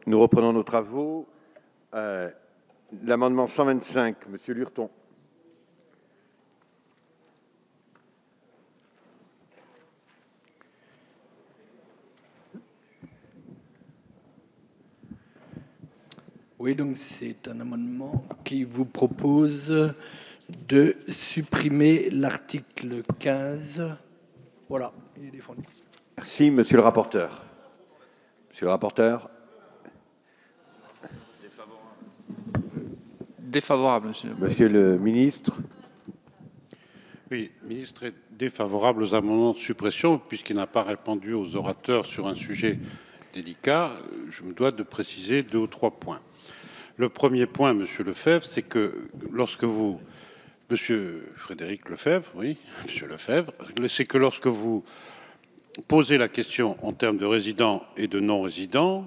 Nous reprenons nos travaux. L'amendement 125, Monsieur Lurton. Oui, donc c'est un amendement qui vous propose de supprimer l'article 15. Voilà, il est défendu. Merci, Monsieur le rapporteur. Monsieur le rapporteur. Défavorable, monsieur. Monsieur le ministre. Oui, le ministre est défavorable aux amendements de suppression puisqu'il n'a pas répondu aux orateurs sur un sujet délicat. Je me dois de préciser 2 ou 3 points. Le premier point, Monsieur Lefebvre, c'est que lorsque vous, Monsieur Frédéric Lefebvre, oui, Monsieur Lefebvre, c'est que lorsque vous posez la question en termes de résidents et de non-résidents,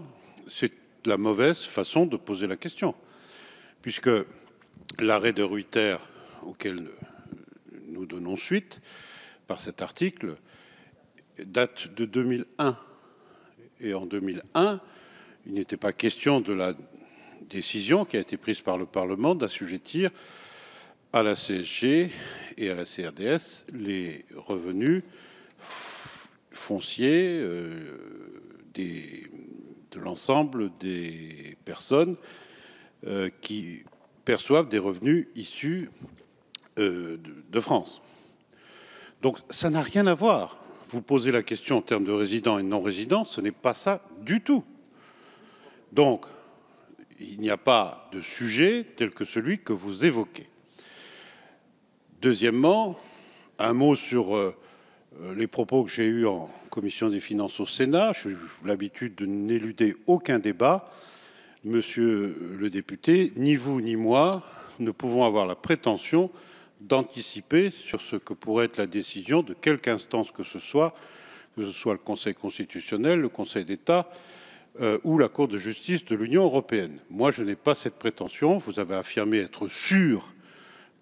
c'est la mauvaise façon de poser la question, puisque l'arrêt de Ruyter auquel nous donnons suite par cet article date de 2001. Et en 2001, il n'était pas question de la décision qui a été prise par le Parlement d'assujettir à la CSG et à la CRDS les revenus fonciers de l'ensemble des personnes qui perçoivent des revenus issus de France. Donc ça n'a rien à voir. Vous posez la question en termes de résidents et de non-résidents, ce n'est pas ça du tout. Donc, il n'y a pas de sujet tel que celui que vous évoquez. Deuxièmement, un mot sur les propos que j'ai eus en commission des finances au Sénat. J'ai l'habitude de n'éluder aucun débat. Monsieur le député, ni vous ni moi ne pouvons avoir la prétention d'anticiper sur ce que pourrait être la décision de quelque instance que ce soit le Conseil constitutionnel, le Conseil d'État ou la Cour de justice de l'Union européenne. Moi, je n'ai pas cette prétention. Vous avez affirmé être sûr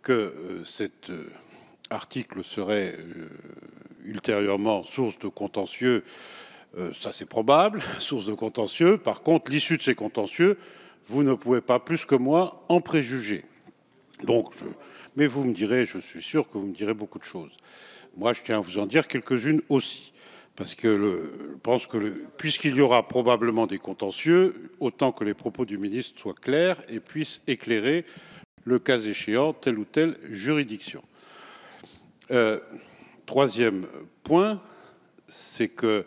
que cet article serait ultérieurement source de contentieux. Ça, c'est probable, source de contentieux. Par contre, l'issue de ces contentieux, vous ne pouvez pas plus que moi en préjuger. Donc, mais vous me direz, je suis sûr que vous me direz beaucoup de choses. Moi, je tiens à vous en dire quelques-unes aussi. Parce que je pense que puisqu'il y aura probablement des contentieux, autant que les propos du ministre soient clairs et puissent éclairer, le cas échéant, telle ou telle juridiction. Troisième point, c'est que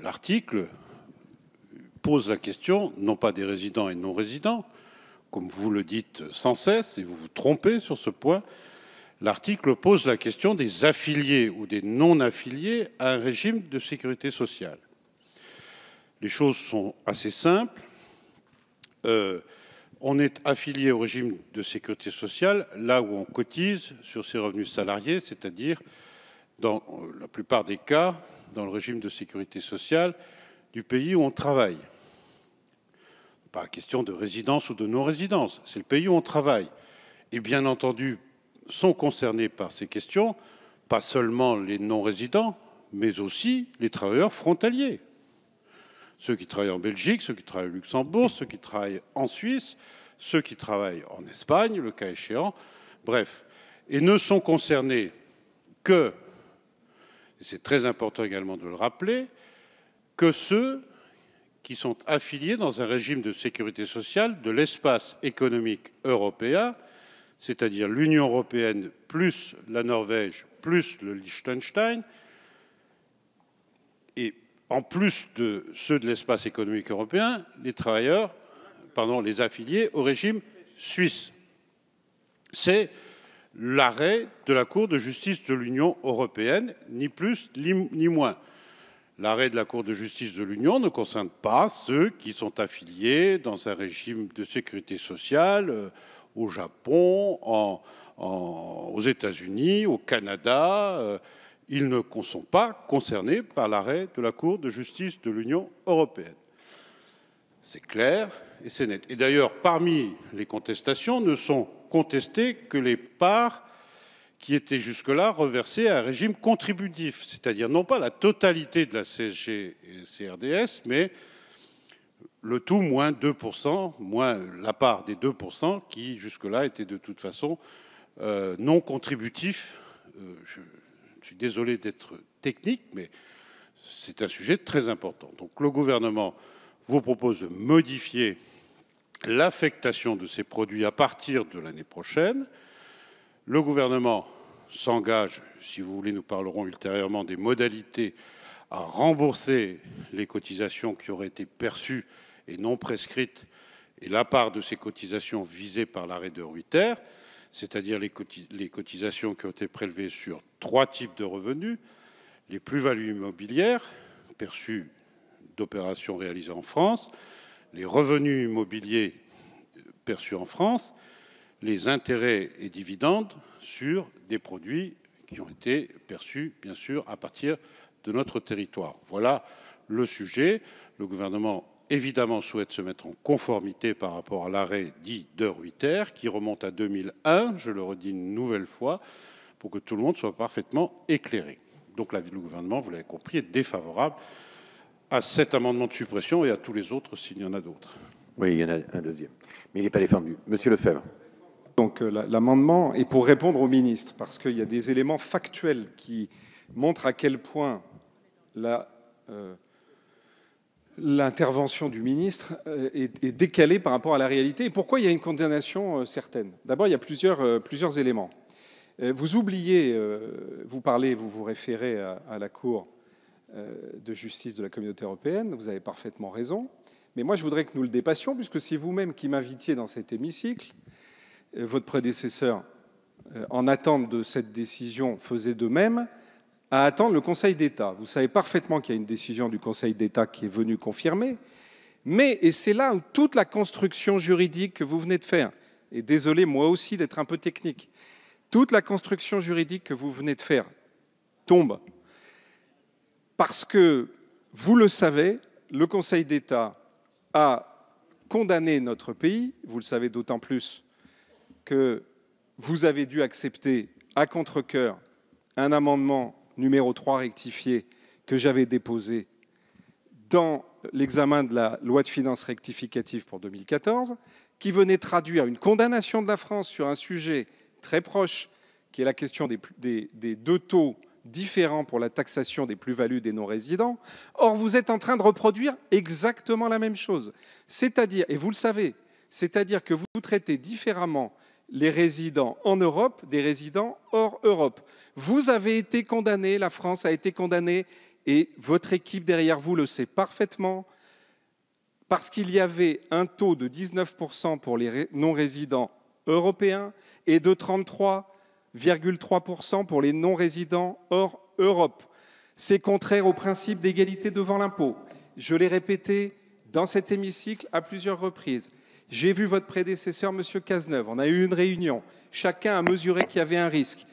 l'article pose la question, non pas des résidents et non-résidents, comme vous le dites sans cesse, et vous vous trompez sur ce point. L'article pose la question des affiliés ou des non-affiliés à un régime de sécurité sociale. Les choses sont assez simples. On est affilié au régime de sécurité sociale là où on cotise sur ses revenus salariés, c'est-à-dire, dans la plupart des cas, dans le régime de sécurité sociale du pays où on travaille. Pas question de résidence ou de non-résidence, c'est le pays où on travaille. Et bien entendu, sont concernés par ces questions, pas seulement les non-résidents, mais aussi les travailleurs frontaliers. Ceux qui travaillent en Belgique, ceux qui travaillent au Luxembourg, ceux qui travaillent en Suisse, ceux qui travaillent en Espagne, le cas échéant, bref. Et ne sont concernés que, et c'est très important également de le rappeler, que ceux qui sont affiliés dans un régime de sécurité sociale de l'espace économique européen, c'est-à-dire l'Union européenne plus la Norvège plus le Liechtenstein, et en plus de ceux de l'espace économique européen, les affiliés au régime suisse. C'est l'arrêt de la Cour de justice de l'Union européenne, ni plus ni moins. L'arrêt de la Cour de justice de l'Union ne concerne pas ceux qui sont affiliés dans un régime de sécurité sociale au Japon, aux États-Unis, au Canada. Ils ne sont pas concernés par l'arrêt de la Cour de justice de l'Union européenne. C'est clair et c'est net. Et d'ailleurs, parmi les contestations, ne sont contestées que les parts qui était jusque-là reversée à un régime contributif, c'est-à-dire non pas la totalité de la CSG et CRDS, mais le tout moins 2%, moins la part des 2% qui jusque-là étaient de toute façon non contributifs. Je suis désolé d'être technique, mais c'est un sujet très important. Donc le gouvernement vous propose de modifier l'affectation de ces produits à partir de l'année prochaine. Le gouvernement s'engage, si vous voulez, nous parlerons ultérieurement des modalités à rembourser les cotisations qui auraient été perçues et non prescrites et la part de ces cotisations visées par l'arrêt de Ruyter, c'est-à-dire les cotisations qui ont été prélevées sur 3 types de revenus: les plus-values immobilières perçues d'opérations réalisées en France, les revenus immobiliers perçus en France, les intérêts et dividendes sur des produits qui ont été perçus, bien sûr, à partir de notre territoire. Voilà le sujet. Le gouvernement, évidemment, souhaite se mettre en conformité par rapport à l'arrêt dit de Ruyter, qui remonte à 2001, je le redis une nouvelle fois, pour que tout le monde soit parfaitement éclairé. Donc le gouvernement, vous l'avez compris, est défavorable à cet amendement de suppression et à tous les autres s'il y en a d'autres. Oui, il y en a un deuxième, mais il n'est pas défendu. Monsieur Lefebvre. Donc l'amendement est pour répondre au ministre, parce qu'il y a des éléments factuels qui montrent à quel point l'intervention du ministre est décalée par rapport à la réalité et pourquoi il y a une condamnation certaine. D'abord, il y a plusieurs éléments. Vous oubliez, vous vous référez à la Cour de justice de la Communauté européenne, vous avez parfaitement raison, mais moi je voudrais que nous le dépassions, puisque c'est vous-même qui m'invitiez dans cet hémicycle. Votre prédécesseur, en attente de cette décision, faisait de même, à attendre le Conseil d'État. Vous savez parfaitement qu'il y a une décision du Conseil d'État qui est venue confirmer, mais, et c'est là où toute la construction juridique que vous venez de faire, et désolé moi aussi d'être un peu technique, toute la construction juridique que vous venez de faire tombe. Parce que, vous le savez, le Conseil d'État a condamné notre pays, vous le savez d'autant plus que vous avez dû accepter à contre-cœur un amendement numéro 3 rectifié que j'avais déposé dans l'examen de la loi de finances rectificative pour 2014, qui venait traduire une condamnation de la France sur un sujet très proche, qui est la question des 2 taux différents pour la taxation des plus-values des non-résidents. Or, vous êtes en train de reproduire exactement la même chose. C'est-à-dire, et vous le savez, c'est-à-dire que vous traitez différemment les résidents en Europe des résidents hors Europe. Vous avez été condamné, la France a été condamnée, et votre équipe derrière vous le sait parfaitement, parce qu'il y avait un taux de 19% pour les non-résidents européens et de 33,3% pour les non-résidents hors Europe. C'est contraire au principe d'égalité devant l'impôt. Je l'ai répété dans cet hémicycle à plusieurs reprises. J'ai vu votre prédécesseur, M. Cazeneuve, on a eu une réunion. Chacun a mesuré qu'il y avait un risque.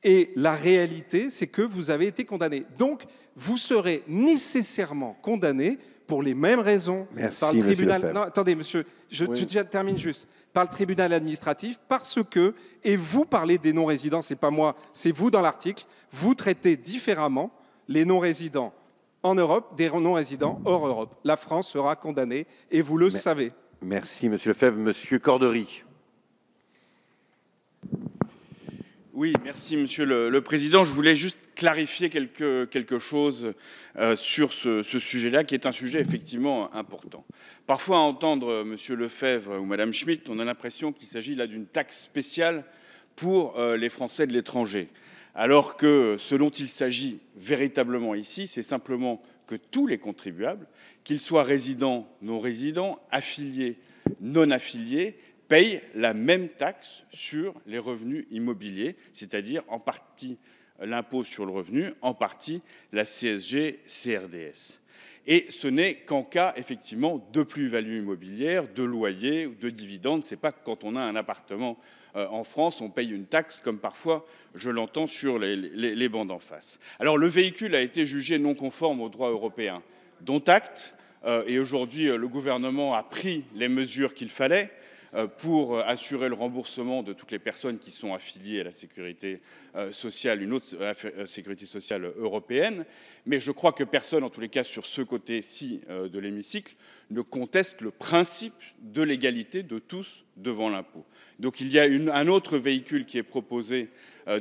Et la réalité, c'est que vous avez été condamné. Donc, vous serez nécessairement condamné pour les mêmes raisons par le tribunal. Non, attendez, monsieur, je termine juste. Par le tribunal administratif, parce que, et vous parlez des non-résidents, c'est pas moi, c'est vous dans l'article, vous traitez différemment les non-résidents en Europe des non-résidents hors Europe. La France sera condamnée, et vous le savez. Merci, monsieur Lefebvre. Monsieur Cordery. Oui, merci, Monsieur le Président. Je voulais juste clarifier quelque chose sur ce sujet-là, qui est un sujet effectivement important. Parfois, à entendre Monsieur Lefebvre ou Madame Schmitt, on a l'impression qu'il s'agit là d'une taxe spéciale pour les Français de l'étranger. Alors que ce dont il s'agit véritablement ici, c'est simplement que tous les contribuables, qu'ils soient résidents, non-résidents, affiliés, non-affiliés, payent la même taxe sur les revenus immobiliers, c'est-à-dire en partie l'impôt sur le revenu, en partie la CSG-CRDS. Et ce n'est qu'en cas, effectivement, de plus-value immobilière, de loyer ou de dividendes. Ce n'est pas que quand on a un appartement en France, on paye une taxe, comme parfois je l'entends sur les bancs d'en face. Alors, le véhicule a été jugé non conforme au droit européen, dont acte. Et aujourd'hui, le gouvernement a pris les mesures qu'il fallait. pour assurer le remboursement de toutes les personnes qui sont affiliées à la sécurité sociale, une autre sécurité sociale européenne. Mais je crois que personne, en tous les cas sur ce côté-ci de l'hémicycle, ne conteste le principe de l'égalité de tous devant l'impôt. Donc il y a un autre véhicule qui est proposé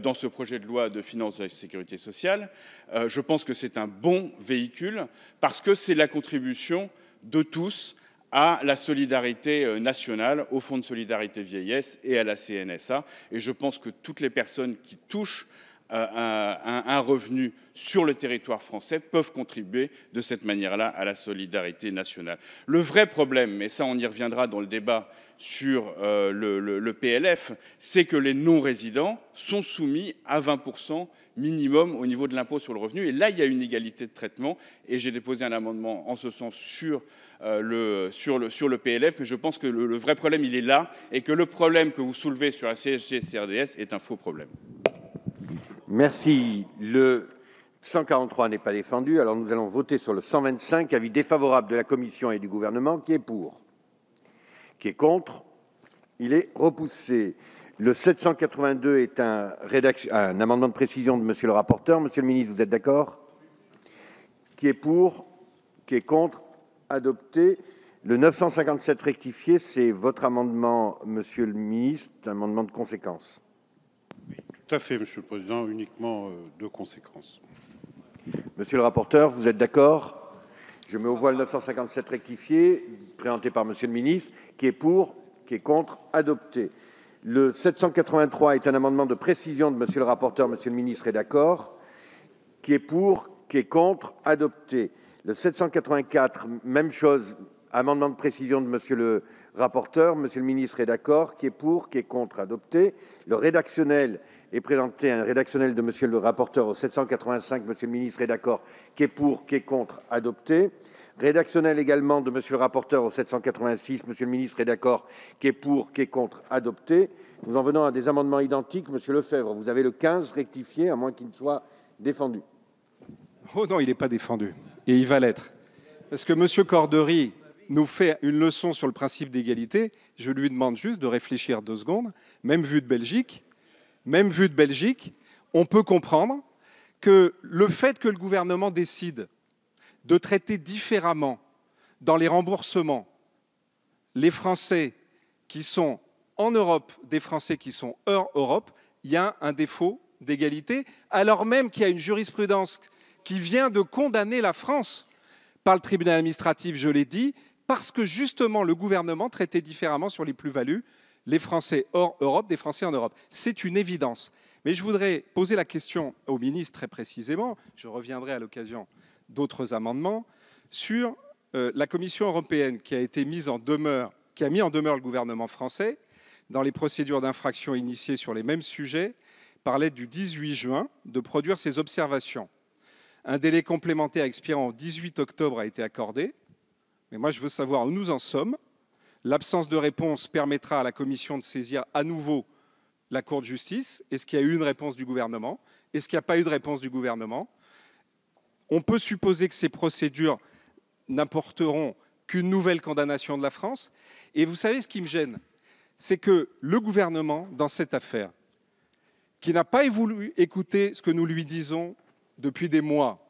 dans ce projet de loi de finances de la sécurité sociale. Je pense que c'est un bon véhicule parce que c'est la contribution de tous à la solidarité nationale, au Fonds de solidarité vieillesse et à la CNSA. Et je pense que toutes les personnes qui touchent un revenu sur le territoire français peuvent contribuer de cette manière-là à la solidarité nationale. Le vrai problème, mais ça on y reviendra dans le débat sur le PLF, c'est que les non-résidents sont soumis à 20% minimum au niveau de l'impôt sur le revenu. Et là, il y a une égalité de traitement. Et j'ai déposé un amendement en ce sens sur le PLF. Mais je pense que le vrai problème, il est là. Et que le problème que vous soulevez sur la CSG-CRDS est un faux problème. Merci. Le 143 n'est pas défendu. Alors nous allons voter sur le 125. Avis défavorable de la Commission et du Gouvernement. Qui est pour? Qui est contre? Il est repoussé. Le 782 est un amendement de précision de Monsieur le rapporteur. Monsieur le ministre, vous êtes d'accord? Qui est pour? Qui est contre? Adopté. Le 957 rectifié, c'est votre amendement, Monsieur le ministre, un amendement de conséquence. Oui, tout à fait, Monsieur le Président, uniquement de conséquence. Monsieur le rapporteur, vous êtes d'accord? Je mets aux voix le 957 rectifié, présenté par Monsieur le ministre. Qui est pour? Qui est contre? Adopté. Le 783 est un amendement de précision de Monsieur le rapporteur. Monsieur le ministre est d'accord? Qui est pour? Qui est contre? Adopté. Le 784, même chose, amendement de précision de Monsieur le rapporteur. Monsieur le ministre est d'accord? Qui est pour? Qui est contre? Adopté. Le rédactionnel est présenté, un rédactionnel de Monsieur le rapporteur au 785. Monsieur le ministre est d'accord? Qui est pour? Qui est contre? Adopté. Rédactionnel également de Monsieur le rapporteur au 786. Monsieur le ministre est d'accord? Qui est pour? Qui est contre? Adopté. Nous en venons à des amendements identiques. Monsieur Lefebvre, vous avez le 15 rectifié, à moins qu'il ne soit défendu. Oh non, il n'est pas défendu. Et il va l'être. Parce que Monsieur Cordery nous fait une leçon sur le principe d'égalité. Je lui demande juste de réfléchir 2 secondes. Même vu de Belgique, on peut comprendre que le fait que le gouvernement décide de traiter différemment dans les remboursements les Français qui sont en Europe des Français qui sont hors Europe, il y a un défaut d'égalité, alors même qu'il y a une jurisprudence qui vient de condamner la France par le tribunal administratif, je l'ai dit, parce que justement le gouvernement traitait différemment sur les plus-values les Français hors Europe des Français en Europe. C'est une évidence. Mais je voudrais poser la question au ministre très précisément, je reviendrai à l'occasion d'autres amendements, sur la Commission européenne qui a mis en demeure le gouvernement français dans les procédures d'infraction initiées sur les mêmes sujets par l'aide du 18 juin de produire ses observations. Un délai complémentaire expirant au 18 octobre a été accordé, mais moi je veux savoir où nous en sommes. L'absence de réponse permettra à la Commission de saisir à nouveau la Cour de justice. Est-ce qu'il y a eu une réponse du gouvernement? Est-ce qu'il n'y a pas eu de réponse du gouvernement? On peut supposer que ces procédures n'apporteront qu'une nouvelle condamnation de la France. Et vous savez ce qui me gêne, c'est que le gouvernement, dans cette affaire, qui n'a pas voulu écouter ce que nous lui disons depuis des mois,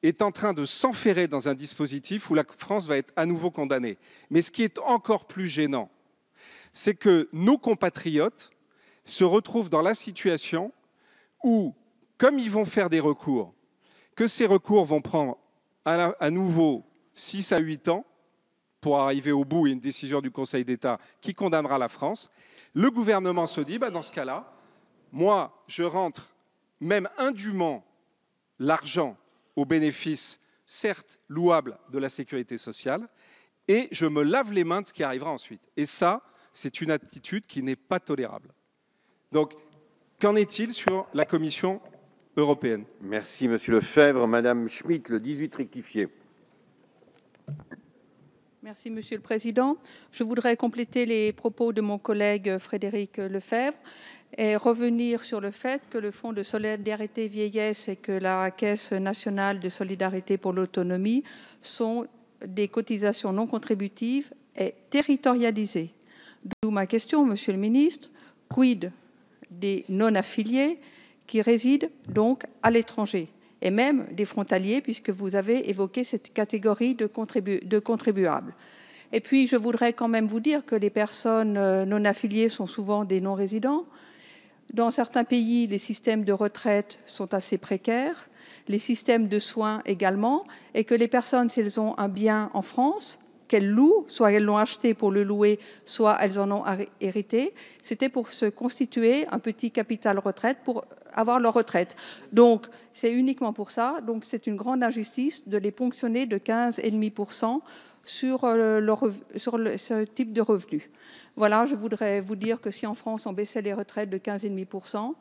est en train de s'enferrer dans un dispositif où la France va être à nouveau condamnée. Mais ce qui est encore plus gênant, c'est que nos compatriotes se retrouvent dans la situation où, comme ils vont faire des recours, que ces recours vont prendre à nouveau 6 à 8 ans pour arriver au bout et une décision du Conseil d'État qui condamnera la France, le gouvernement se dit, dans ce cas-là, moi, je rentre même indûment l'argent au bénéfice, certes louable, de la sécurité sociale, et je me lave les mains de ce qui arrivera ensuite. Et ça, c'est une attitude qui n'est pas tolérable. Donc, qu'en est-il sur la Commission européenne? Merci, Monsieur Lefebvre. Madame Schmitt, le 18 rectifié. Merci, Monsieur le Président. Je voudrais compléter les propos de mon collègue Frédéric Lefebvre et revenir sur le fait que le Fonds de solidarité vieillesse et que la Caisse nationale de solidarité pour l'autonomie sont des cotisations non contributives et territorialisées. D'où ma question, Monsieur le ministre, quid des non-affiliés qui résident donc à l'étranger, et même des frontaliers, puisque vous avez évoqué cette catégorie de contribuables. Et puis, je voudrais quand même vous dire que les personnes non affiliées sont souvent des non-résidents. Dans certains pays, les systèmes de retraite sont assez précaires, les systèmes de soins également, et que les personnes, si elles ont un bien en France, qu'elles louent, soit elles l'ont acheté pour le louer, soit elles en ont hérité, c'était pour se constituer un petit capital retraite pour avoir leur retraite. Donc, c'est uniquement pour ça. Donc, c'est une grande injustice de les ponctionner de 15,5% sur ce type de revenus. Voilà, je voudrais vous dire que si en France, on baissait les retraites de 15,5%,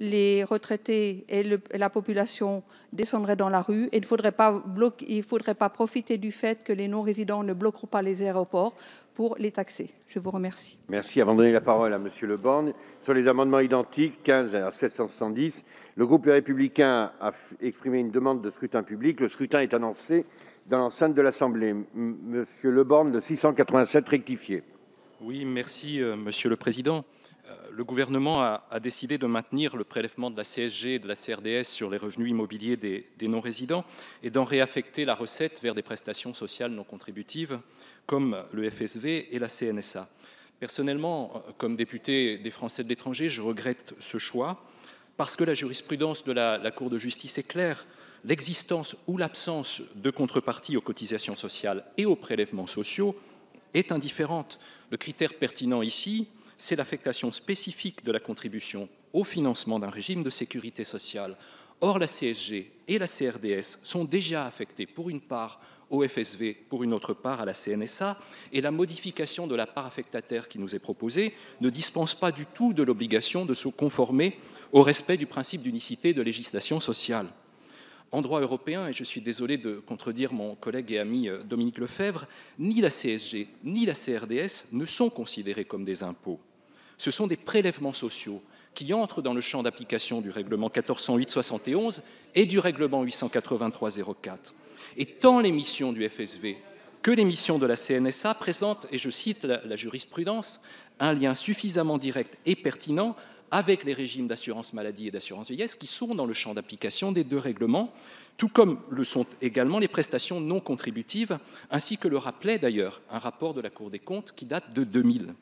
les retraités et la population descendraient dans la rue et il ne faudrait pas profiter du fait que les non-résidents ne bloqueront pas les aéroports pour les taxer. Je vous remercie. Merci. Avant de donner la parole à M. Le Borgne, sur les amendements identiques 15 à 770, le groupe Les Républicains a exprimé une demande de scrutin public. Le scrutin est annoncé dans l'enceinte de l'Assemblée. Monsieur Le Borgne, le 687 rectifié. Oui, merci, Monsieur le Président. Le gouvernement a décidé de maintenir le prélèvement de la CSG et de la CRDS sur les revenus immobiliers des non-résidents et d'en réaffecter la recette vers des prestations sociales non contributives comme le FSV et la CNSA. Personnellement, comme député des Français de l'étranger, je regrette ce choix parce que la jurisprudence de la Cour de justice est claire. L'existence ou l'absence de contrepartie aux cotisations sociales et aux prélèvements sociaux est indifférente. Le critère pertinent ici, c'est l'affectation spécifique de la contribution au financement d'un régime de sécurité sociale. Or, la CSG et la CRDS sont déjà affectées pour une part au FSV, pour une autre part à la CNSA, et la modification de la part affectataire qui nous est proposée ne dispense pas du tout de l'obligation de se conformer au respect du principe d'unicité de législation sociale. En droit européen, et je suis désolé de contredire mon collègue et ami Dominique Lefebvre, ni la CSG ni la CRDS ne sont considérés comme des impôts. Ce sont des prélèvements sociaux qui entrent dans le champ d'application du règlement 1408/71 et du règlement 883/04. Et tant les missions du FSV que les missions de la CNSA présentent, et je cite la jurisprudence, un lien suffisamment direct et pertinent avec les régimes d'assurance maladie et d'assurance vieillesse qui sont dans le champ d'application des deux règlements, tout comme le sont également les prestations non contributives, ainsi que le rappelait d'ailleurs un rapport de la Cour des comptes qui date de 2000.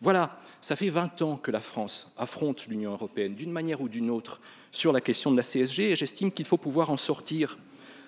Voilà, ça fait 20 ans que la France affronte l'Union européenne d'une manière ou d'une autre sur la question de la CSG et j'estime qu'il faut pouvoir en sortir.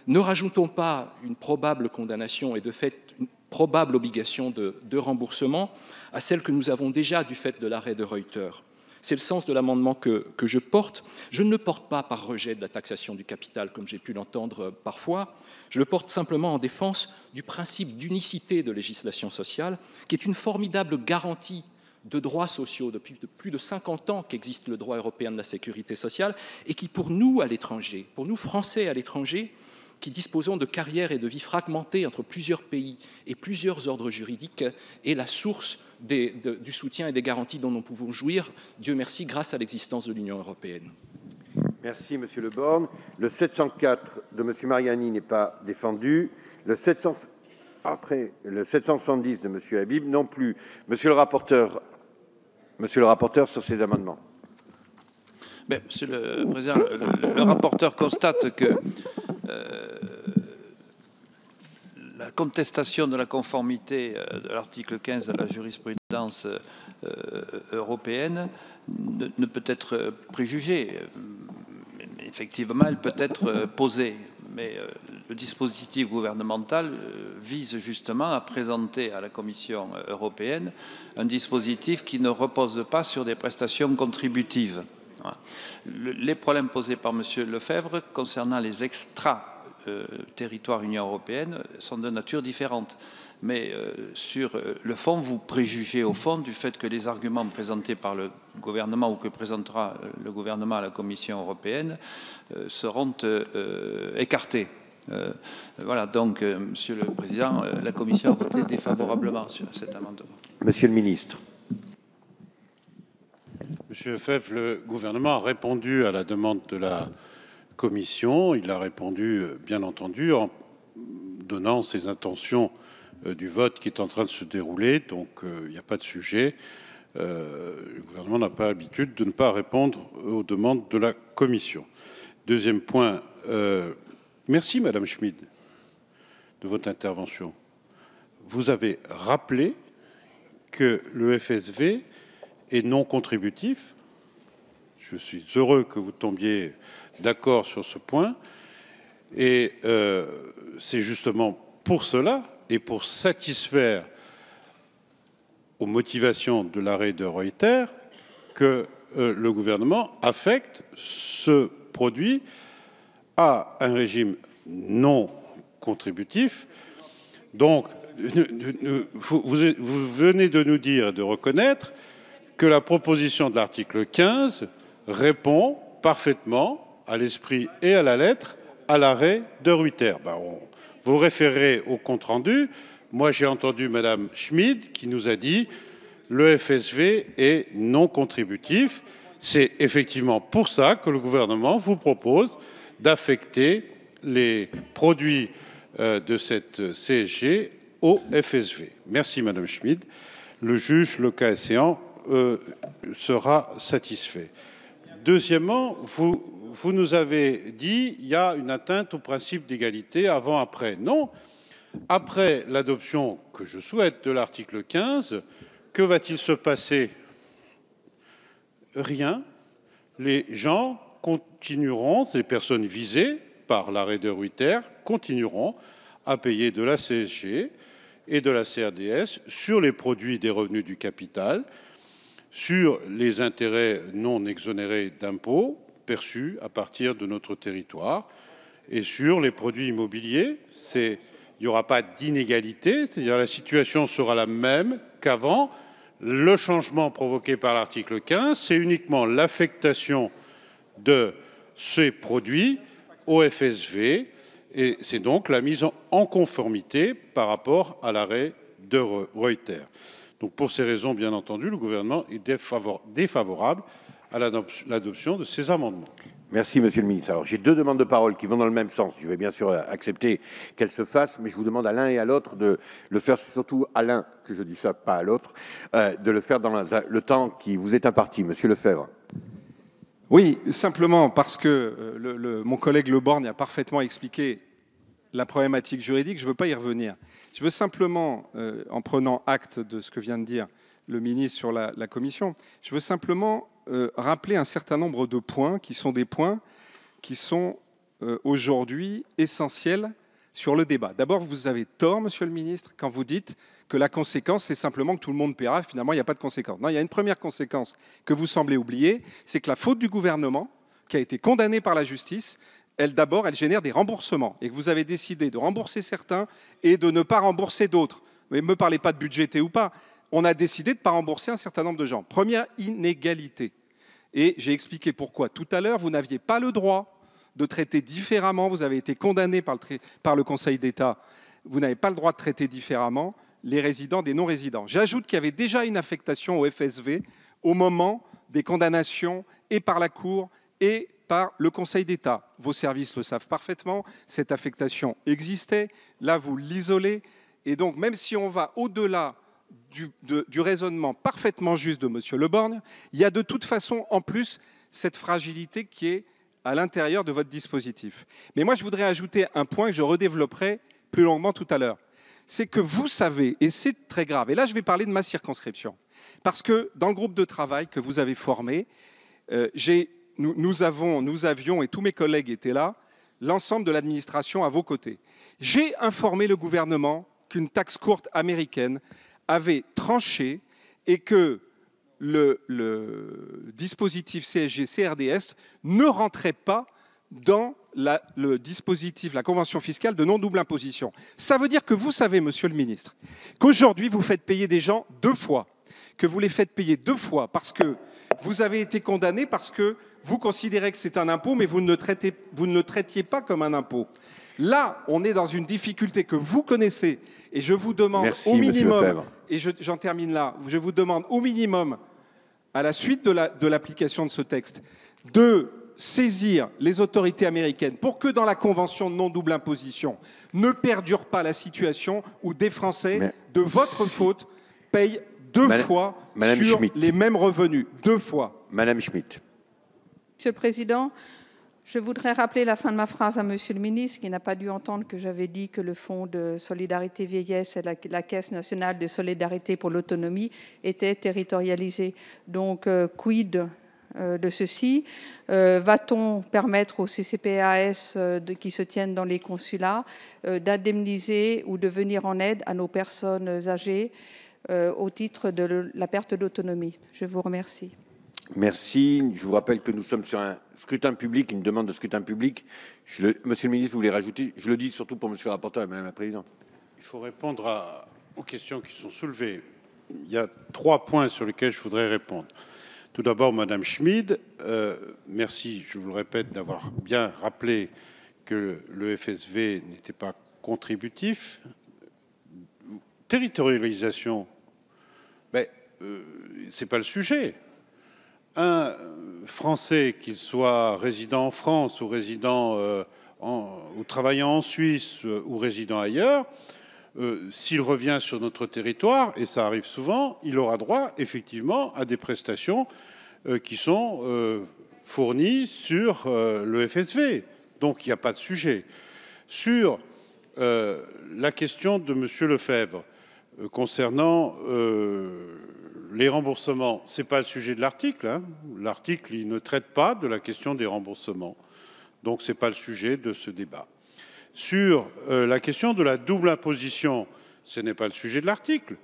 Ne rajoutons pas une probable condamnation et de fait une probable obligation de remboursement à celle que nous avons déjà du fait de l'arrêt de Reuters. C'est le sens de l'amendement que je porte. Je ne le porte pas par rejet de la taxation du capital, comme j'ai pu l'entendre parfois. Je le porte simplement en défense du principe d'unicité de législation sociale, qui est une formidable garantie de droits sociaux depuis plus de 50 ans qu'existe le droit européen de la sécurité sociale et qui, pour nous à l'étranger, pour nous Français à l'étranger, qui disposons de carrières et de vies fragmentées entre plusieurs pays et plusieurs ordres juridiques, est la source du soutien et des garanties dont nous pouvons jouir, Dieu merci, grâce à l'existence de l'Union européenne. Merci, Monsieur Le Borgne. Le 704 de Monsieur Mariani n'est pas défendu. Le 770 de Monsieur Habib non plus. Monsieur le rapporteur sur ces amendements. Mais, Monsieur le Président, le rapporteur constate que la contestation de la conformité de l'article 15 à la jurisprudence européenne ne peut être préjugée. Effectivement, elle peut être posée, mais le dispositif gouvernemental vise justement à présenter à la Commission européenne un dispositif qui ne repose pas sur des prestations contributives. Les problèmes posés par M. Lefebvre concernant les extra-territoires Union européenne sont de nature différente. Mais sur le fond, vous préjugez au fond du fait que les arguments présentés par le gouvernement ou que présentera le gouvernement à la Commission européenne seront écartés. Voilà, donc, Monsieur le Président, la Commission a voté défavorablement sur cet amendement. Monsieur le ministre. Monsieur Lefebvre, le gouvernement a répondu à la demande de la Commission. Il a répondu, bien entendu, en donnant ses intentions du vote qui est en train de se dérouler, donc il n'y a pas de sujet. Le gouvernement n'a pas l'habitude de ne pas répondre aux demandes de la Commission. Deuxième point, merci Madame Schmid de votre intervention. Vous avez rappelé que le FSV est non contributif. Je suis heureux que vous tombiez d'accord sur ce point. Et c'est justement pour cela et pour satisfaire aux motivations de l'arrêt de Reuter que le gouvernement affecte ce produit à un régime non contributif. Donc, vous venez de nous dire et de reconnaître que la proposition de l'article 15 répond parfaitement à l'esprit et à la lettre à l'arrêt de Reuter. Vous référez au compte-rendu. Moi, j'ai entendu Madame Schmid qui nous a dit le FSV est non contributif. C'est effectivement pour ça que le gouvernement vous propose d'affecter les produits de cette CSG au FSV. Merci Madame Schmid. Le juge, le cas échéant, sera satisfait. Deuxièmement, vous nous avez dit qu'il y a une atteinte au principe d'égalité avant-après. Non. Après l'adoption que je souhaite de l'article 15, que va-t-il se passer? Rien. Les gens continueront, les personnes visées par l'arrêt de Reuter, continueront à payer de la CSG et de la CRDS sur les produits des revenus du capital, sur les intérêts non exonérés d'impôts perçus à partir de notre territoire et sur les produits immobiliers. Il n'y aura pas d'inégalité, c'est-à-dire la situation sera la même qu'avant. Le changement provoqué par l'article 15, c'est uniquement l'affectation de ces produits au FSV et c'est donc la mise en conformité par rapport à l'arrêt de Reuter. Donc pour ces raisons, bien entendu, le gouvernement est défavorable à l'adoption de ces amendements. Merci, Monsieur le Ministre. Alors, j'ai deux demandes de parole qui vont dans le même sens. Je vais bien sûr accepter qu'elles se fassent, mais je vous demande à l'un et à l'autre de le faire, surtout à l'un, que je dis ça, pas à l'autre, de le faire dans le temps qui vous est imparti. Monsieur Lefebvre. Oui, simplement parce que mon collègue Le Borgne a parfaitement expliqué la problématique juridique, je ne veux pas y revenir. Je veux simplement, en prenant acte de ce que vient de dire le ministre sur la commission, je veux simplement rappeler un certain nombre de points qui sont des points qui sont aujourd'hui essentiels sur le débat. D'abord, vous avez tort, monsieur le ministre, quand vous dites que la conséquence, c'est simplement que tout le monde paiera. Finalement, il n'y a pas de conséquence. Non, il y a une première conséquence que vous semblez oublier, c'est que la faute du gouvernement, qui a été condamnée par la justice, d'abord, elle génère des remboursements et que vous avez décidé de rembourser certains et de ne pas rembourser d'autres. Mais ne me parlez pas de budgété ou pas. On a décidé de ne pas rembourser un certain nombre de gens. Première inégalité. Et j'ai expliqué pourquoi. Tout à l'heure, vous n'aviez pas le droit de traiter différemment. Vous avez été condamné par le Conseil d'État. Vous n'avez pas le droit de traiter différemment les résidents des non-résidents. J'ajoute qu'il y avait déjà une affectation au FSV au moment des condamnations et par la Cour et par le Conseil d'État. Vos services le savent parfaitement, cette affectation existait, là vous l'isolez, et donc même si on va au-delà du raisonnement parfaitement juste de M. Le Borgne, il y a de toute façon en plus cette fragilité qui est à l'intérieur de votre dispositif. Mais moi je voudrais ajouter un point que je redévelopperai plus longuement tout à l'heure. C'est que vous savez, et c'est très grave, et là je vais parler de ma circonscription, parce que dans le groupe de travail que vous avez formé, nous avions, et tous mes collègues étaient là, l'ensemble de l'administration à vos côtés. J'ai informé le gouvernement qu'une taxe courte américaine avait tranché et que le dispositif CSG-CRDS ne rentrait pas dans le dispositif, la convention fiscale de non-double imposition. Ça veut dire que vous savez, monsieur le ministre, qu'aujourd'hui vous faites payer des gens deux fois, que vous les faites payer deux fois parce que vous avez été condamné parce que vous considérez que c'est un impôt, mais vous ne le traitiez pas comme un impôt. Là, on est dans une difficulté que vous connaissez, et je vous demande au minimum, et j'en termine là, je vous demande au minimum, à la suite de l'application de ce texte, de saisir les autorités américaines pour que dans la convention de non-double imposition ne perdure pas la situation où des Français, de votre faute, payent deux fois sur les mêmes revenus. 2 fois. Madame Schmitt. Monsieur le Président, je voudrais rappeler la fin de ma phrase à Monsieur le ministre, qui n'a pas dû entendre que j'avais dit que le Fonds de solidarité vieillesse et la Caisse nationale de solidarité pour l'autonomie étaient territorialisés. Donc, quid de ceci? Va-t-on permettre aux CCPAS qui se tiennent dans les consulats d'indemniser ou de venir en aide à nos personnes âgées au titre de la perte d'autonomie? Je vous remercie. Merci. Je vous rappelle que nous sommes sur un scrutin public, une demande de scrutin public. Monsieur le ministre, vous voulez rajouter? Je le dis surtout pour Monsieur le rapporteur et Madame la Présidente. Il faut répondre aux questions qui sont soulevées. Il y a 3 points sur lesquels je voudrais répondre. Tout d'abord, Madame Schmid, merci, je vous le répète, d'avoir bien rappelé que le FSV n'était pas contributif. Territorialisation, c'est pas le sujet. Un Français, qu'il soit résident en France ou résident ou travaillant en Suisse ou résident ailleurs, s'il revient sur notre territoire, et ça arrive souvent, il aura droit effectivement à des prestations qui sont fournies sur le FSV. Donc il n'y a pas de sujet. Sur la question de Monsieur Lefebvre concernant les remboursements, ce n'est pas le sujet de l'article. Hein. L'article, il ne traite pas de la question des remboursements. Donc, ce n'est pas le sujet de ce débat. Sur la question de la double imposition, ce n'est pas le sujet de l'article.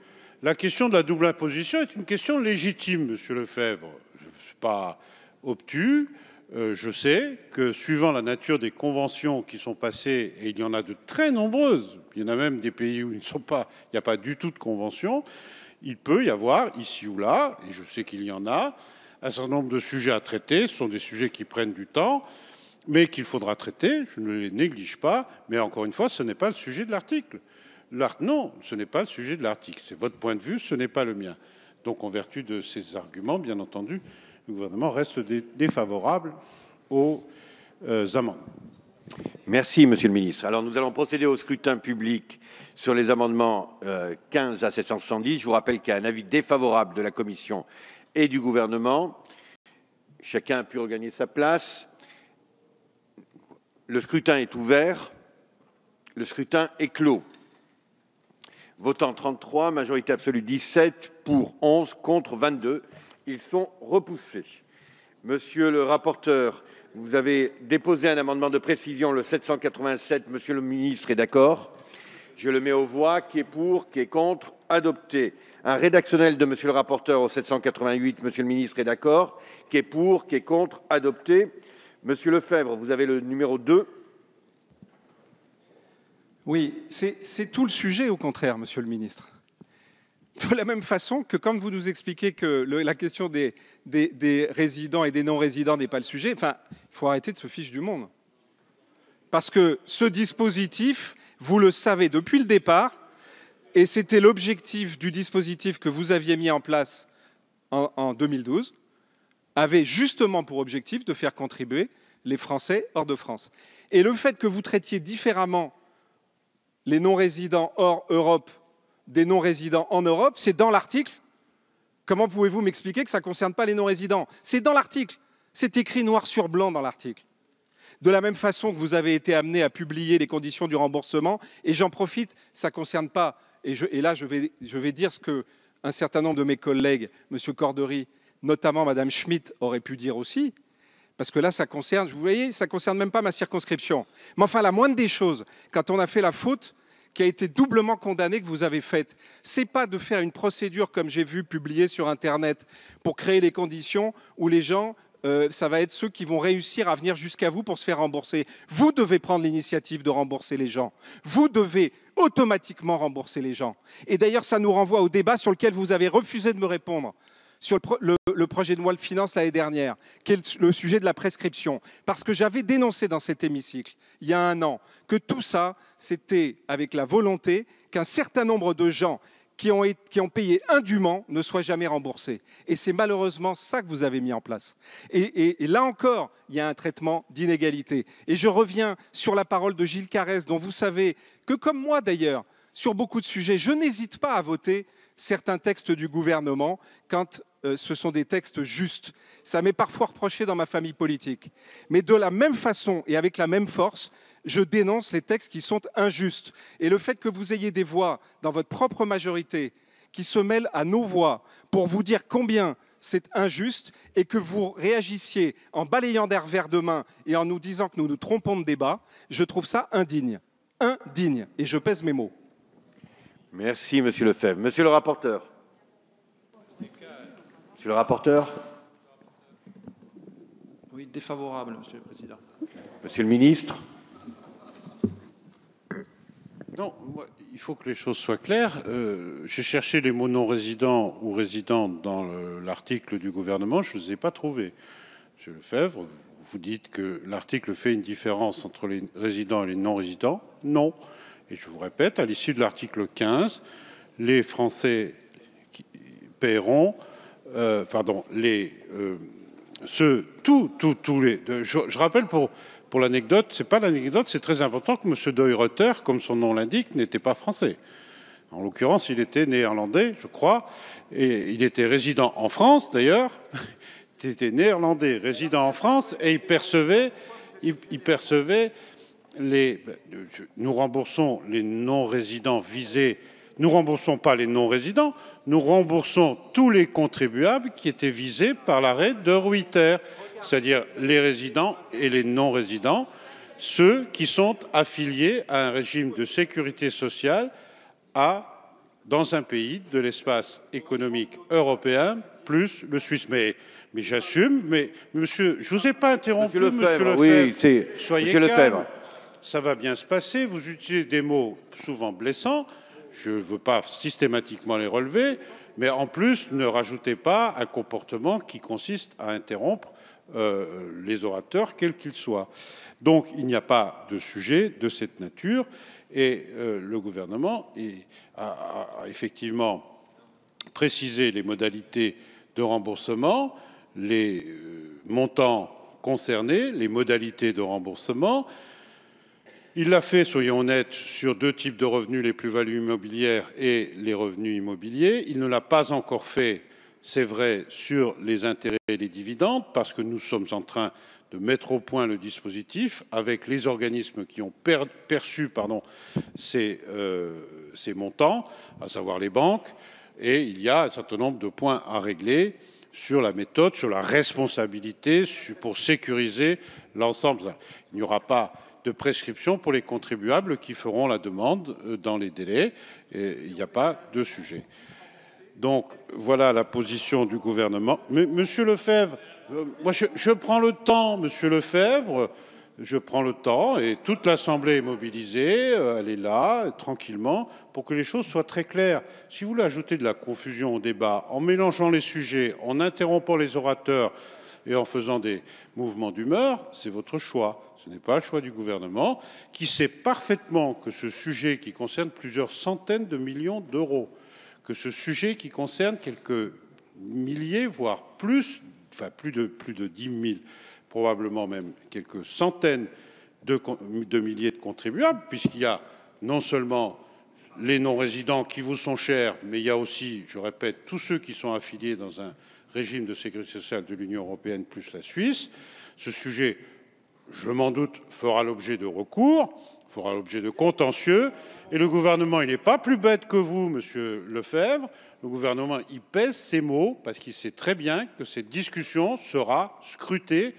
La question de la double imposition est une question légitime, Monsieur Lefebvre. Ce n'est pas obtus. Je sais que, suivant la nature des conventions qui sont passées, et il y en a de très nombreuses, il y en a même des pays où il n'y a pas du tout de convention, il peut y avoir, ici ou là, et je sais qu'il y en a, un certain nombre de sujets à traiter. Ce sont des sujets qui prennent du temps, mais qu'il faudra traiter. Je ne les néglige pas, mais encore une fois, ce n'est pas le sujet de l'article. Non, ce n'est pas le sujet de l'article. C'est votre point de vue, ce n'est pas le mien. Donc, en vertu de ces arguments, bien entendu, le gouvernement reste défavorable aux amendements. Merci, Monsieur le ministre. Alors, nous allons procéder au scrutin public sur les amendements 15 à 770. Je vous rappelle qu'il y a un avis défavorable de la Commission et du gouvernement. Chacun a pu regagner sa place. Le scrutin est ouvert. Le scrutin est clos. Votant 33, majorité absolue 17, pour 11, contre 22. Ils sont repoussés. Monsieur le rapporteur, vous avez déposé un amendement de précision, le 787. Monsieur le ministre est d'accord? Je le mets aux voix. Qui est pour? Qui est contre? Adopté. Un rédactionnel de Monsieur le rapporteur au 788. Monsieur le ministre est d'accord? Qui est pour? Qui est contre? Adopté. Monsieur Lefebvre, vous avez le numéro 2. Oui, c'est tout le sujet, au contraire, Monsieur le ministre. De la même façon que quand vous nous expliquez que la question des résidents et des non-résidents n'est pas le sujet, enfin, il faut arrêter de se fiche du monde. Parce que ce dispositif, vous le savez depuis le départ, et c'était l'objectif du dispositif que vous aviez mis en place en 2012, avait justement pour objectif de faire contribuer les Français hors de France. Et le fait que vous traitiez différemment les non-résidents hors Europe des non-résidents en Europe, c'est dans l'article. Comment pouvez-vous m'expliquer que ça ne concerne pas les non-résidents? C'est dans l'article. C'est écrit noir sur blanc dans l'article. De la même façon que vous avez été amené à publier les conditions du remboursement, et j'en profite, ça ne concerne pas, et là je vais dire ce qu'un certain nombre de mes collègues, M. Cordery, notamment Mme Schmitt, aurait pu dire aussi, parce que là ça concerne, vous voyez, ça ne concerne même pas ma circonscription. Mais enfin, la moindre des choses, quand on a fait la faute qui a été doublement condamnée que vous avez faite, c'est pas de faire une procédure comme j'ai vu publiée sur Internet pour créer les conditions où les gens, ça va être ceux qui vont réussir à venir jusqu'à vous pour se faire rembourser. Vous devez prendre l'initiative de rembourser les gens. Vous devez automatiquement rembourser les gens. Et d'ailleurs, ça nous renvoie au débat sur lequel vous avez refusé de me répondre, sur le projet de loi de finances l'année dernière, qui est le sujet de la prescription. Parce que j'avais dénoncé dans cet hémicycle, il y a 1 an, que tout ça, c'était avec la volonté qu'un certain nombre de gens qui ont payé indûment ne soient jamais remboursés. Et c'est malheureusement ça que vous avez mis en place. Et là encore, il y a un traitement d'inégalité. Et je reviens sur la parole de Gilles Carrez, dont vous savez que, comme moi d'ailleurs, sur beaucoup de sujets, je n'hésite pas à voter certains textes du gouvernement quand ce sont des textes justes. Ça m'est parfois reproché dans ma famille politique. Mais de la même façon et avec la même force, je dénonce les textes qui sont injustes. Et le fait que vous ayez des voix dans votre propre majorité qui se mêlent à nos voix pour vous dire combien c'est injuste et que vous réagissiez en balayant d'un revers de main et en nous disant que nous nous trompons de débat, je trouve ça indigne. Indigne. Et je pèse mes mots. Merci, Monsieur Lefebvre. Monsieur le rapporteur. Monsieur le rapporteur. Oui, défavorable, Monsieur le Président. Monsieur le ministre. Non, il faut que les choses soient claires. J'ai cherché les mots non-résidents ou résidents dans l'article du gouvernement, je ne les ai pas trouvés. Monsieur Lefebvre, vous dites que l'article fait une différence entre les résidents et les non-résidents. Non. Et je vous répète, à l'issue de l'article 15, les Français qui paieront, je rappelle pour l'anecdote, c'est pas l'anecdote, c'est très important que M. De Ruyter, comme son nom l'indique, n'était pas français. En l'occurrence, il était néerlandais, je crois, et il était résident en France d'ailleurs. Il était néerlandais, résident en France, et il percevait nous remboursons les non-résidents visés. Nous remboursons pas les non-résidents, nous remboursons tous les contribuables qui étaient visés par l'arrêt de Ruyter, c'est-à-dire les résidents et les non-résidents, ceux qui sont affiliés à un régime de sécurité sociale dans un pays de l'espace économique européen, plus le Suisse. Mais j'assume, mais monsieur, je ne vous ai pas interrompu, monsieur Lefebvre. Oui, c'est soyez monsieur calme. Lefebvre. Ça va bien se passer. Vous utilisez des mots souvent blessants. Je ne veux pas systématiquement les relever, mais en plus, ne rajoutez pas un comportement qui consiste à interrompre les orateurs, quels qu'ils soient. Donc, il n'y a pas de sujet de cette nature. Et le gouvernement a effectivement précisé les modalités de remboursement, les montants concernés, les modalités de remboursement. Il l'a fait, soyons honnêtes, sur deux types de revenus, les plus-values immobilières et les revenus immobiliers. Il ne l'a pas encore fait, c'est vrai, sur les intérêts et les dividendes, parce que nous sommes en train de mettre au point le dispositif avec les organismes qui ont perçu ces montants, à savoir les banques, et il y a un certain nombre de points à régler sur la méthode, sur la responsabilité, pour sécuriser l'ensemble. Il n'y aura pas de prescription pour les contribuables qui feront la demande dans les délais. Et il n'y a pas de sujet. Donc, voilà la position du gouvernement. Mais, monsieur Lefebvre, moi, je prends le temps, monsieur Lefebvre, je prends le temps, et toute l'Assemblée est mobilisée, elle est là, tranquillement, pour que les choses soient très claires. Si vous voulez ajouter de la confusion au débat, en mélangeant les sujets, en interrompant les orateurs et en faisant des mouvements d'humeur, c'est votre choix. Ce n'est pas le choix du gouvernement, qui sait parfaitement que ce sujet qui concerne plusieurs centaines de millions d'euros, que ce sujet qui concerne quelques milliers, voire plus, enfin plus de 10 000, probablement même quelques centaines de milliers de contribuables, puisqu'il y a non seulement les non-résidents qui vous sont chers, mais il y a aussi, je répète, tous ceux qui sont affiliés dans un régime de sécurité sociale de l'Union européenne plus la Suisse. Ce sujet, je m'en doute, fera l'objet de recours, fera l'objet de contentieux. Et le gouvernement, il n'est pas plus bête que vous, monsieur Lefebvre. Le gouvernement, il pèse ses mots parce qu'il sait très bien que cette discussion sera scrutée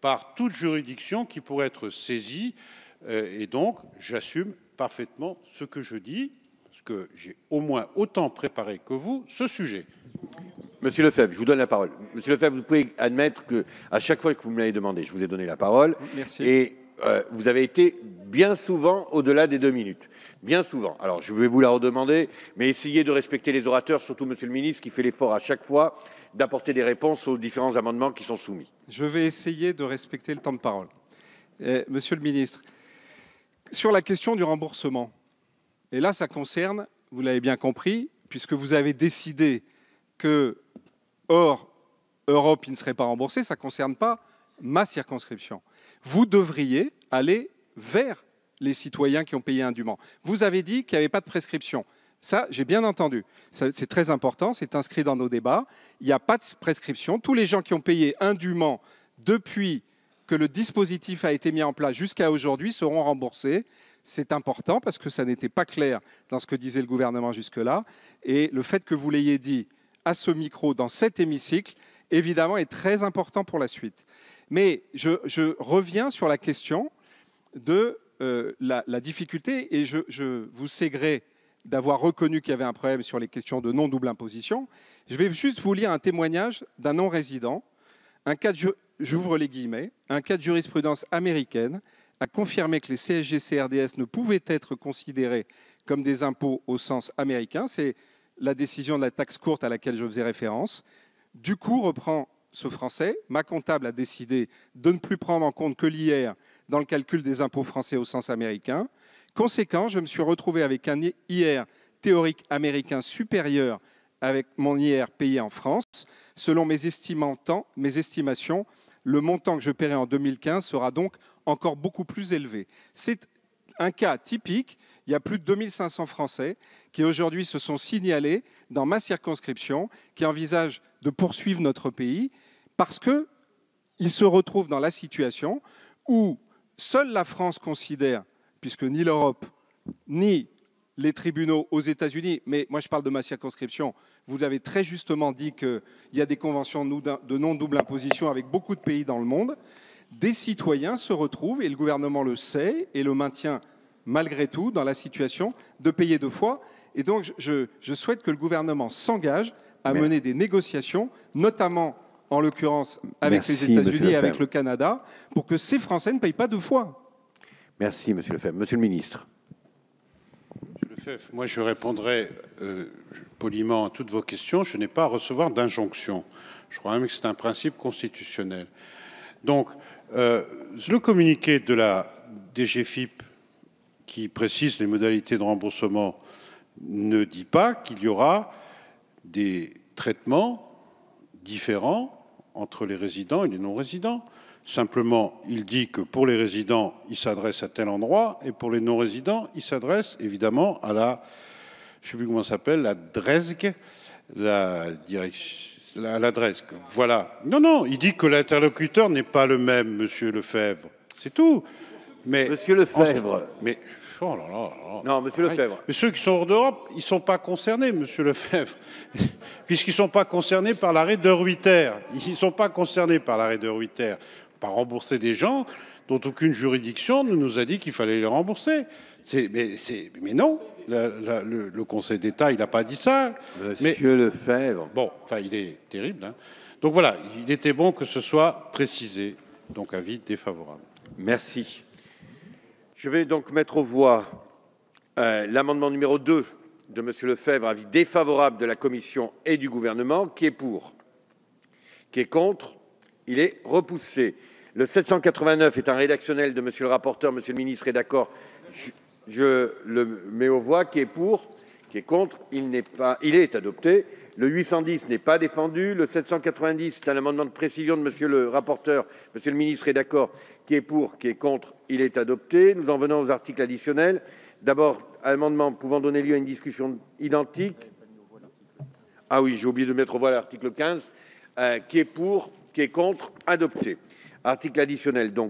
par toute juridiction qui pourrait être saisie. Et donc, j'assume parfaitement ce que je dis, parce que j'ai au moins autant préparé que vous ce sujet. Monsieur Lefebvre, je vous donne la parole. Monsieur Lefebvre, vous pouvez admettre qu'à chaque fois que vous me l'avez demandé, je vous ai donné la parole. Merci. Et vous avez été bien souvent au-delà des 2 minutes. Bien souvent. Alors, je vais vous la redemander, mais essayez de respecter les orateurs, surtout Monsieur le ministre, qui fait l'effort à chaque fois d'apporter des réponses aux différents amendements qui sont soumis. Je vais essayer de respecter le temps de parole. Monsieur le ministre, sur la question du remboursement, et là, ça concerne, vous l'avez bien compris, puisque vous avez décidé que, hors Europe, il ne serait pas remboursé, ça ne concerne pas ma circonscription. Vous devriez aller vers les citoyens qui ont payé indûment. Vous avez dit qu'il n'y avait pas de prescription. Ça, j'ai bien entendu. C'est très important, c'est inscrit dans nos débats. Il n'y a pas de prescription. Tous les gens qui ont payé indûment depuis que le dispositif a été mis en place jusqu'à aujourd'hui seront remboursés. C'est important parce que ça n'était pas clair dans ce que disait le gouvernement jusque-là. Et le fait que vous l'ayez dit à ce micro, dans cet hémicycle, évidemment, est très important pour la suite. Mais je reviens sur la question de la difficulté, et je vous sais gré d'avoir reconnu qu'il y avait un problème sur les questions de non-double imposition. Je vais juste vous lire un témoignage d'un non-résident. J'ouvre les guillemets. Un cas de jurisprudence américaine a confirmé que les CSG-CRDS ne pouvaient être considérés comme des impôts au sens américain. C'est la décision de la taxe courte à laquelle je faisais référence. Du coup, reprend ce Français, ma comptable a décidé de ne plus prendre en compte que l'IR dans le calcul des impôts français au sens américain. Conséquent, je me suis retrouvé avec un IR théorique américain supérieur avec mon IR payé en France. Selon mes estimations, le montant que je paierai en 2015 sera donc encore beaucoup plus élevé. C'est un cas typique. Il y a plus de 2500 Français qui aujourd'hui se sont signalés dans ma circonscription, qui envisagent de poursuivre notre pays parce qu'ils se retrouvent dans la situation où seule la France considère, puisque ni l'Europe, ni les tribunaux aux États-Unis, mais moi je parle de ma circonscription, vous avez très justement dit qu'il y a des conventions de non-double imposition avec beaucoup de pays dans le monde, des citoyens se retrouvent, et le gouvernement le sait, et le maintient malgré tout dans la situation de payer deux fois. Et donc je souhaite que le gouvernement s'engage à mener des négociations, notamment en l'occurrence avec les États-Unis et avec le Canada, pour que ces Français ne payent pas deux fois. Merci, Monsieur Lefebvre. Monsieur le ministre. Monsieur Lefebvre, moi je répondrai poliment à toutes vos questions. Je n'ai pas à recevoir d'injonction. Je crois même que c'est un principe constitutionnel. Donc, le communiqué de la DGFiP qui précise les modalités de remboursement ne dit pas qu'il y aura des traitements différents entre les résidents et les non-résidents. Simplement, il dit que pour les résidents, il s'adresse à tel endroit, et pour les non-résidents, il s'adresse évidemment à la, je ne sais plus comment ça s'appelle, la DRESG, la DRESG. Voilà. Non, il dit que l'interlocuteur n'est pas le même, Monsieur Lefebvre. C'est tout. Mais Monsieur Lefebvre. Mais oh là là. Non, Monsieur Lefebvre. Mais ceux qui sont hors d'Europe, ils ne sont pas concernés, Monsieur Lefebvre, puisqu'ils ne sont pas concernés par l'arrêt de Ruyter. Ils ne sont pas concernés par l'arrêt de Ruyter. Pas rembourser des gens dont aucune juridiction ne nous a dit qu'il fallait les rembourser. Mais non, le Conseil d'État, il n'a pas dit ça. Monsieur Lefebvre. Bon, enfin, il est terrible. Hein. Donc voilà, il était bon que ce soit précisé. Donc avis défavorable. Merci. Je vais donc mettre aux voix l'amendement numéro 2 de Monsieur Lefebvre, avis défavorable de la Commission et du Gouvernement. Qui est pour? Qui est contre? Il est repoussé. Le 789 est un rédactionnel de Monsieur le rapporteur. Monsieur le ministre est d'accord. Je le mets aux voix. Qui est pour? Qui est contre? Il est adopté. Le 810 n'est pas défendu. Le 790 est un amendement de précision de Monsieur le rapporteur. Monsieur le ministre est d'accord. Qui est pour? Qui est contre? Il est adopté. Nous en venons aux articles additionnels. D'abord, amendement pouvant donner lieu à une discussion identique. Ah oui, j'ai oublié de mettre aux voix l'article 15. Qui est pour? Qui est contre? Adopté. Article additionnel, donc.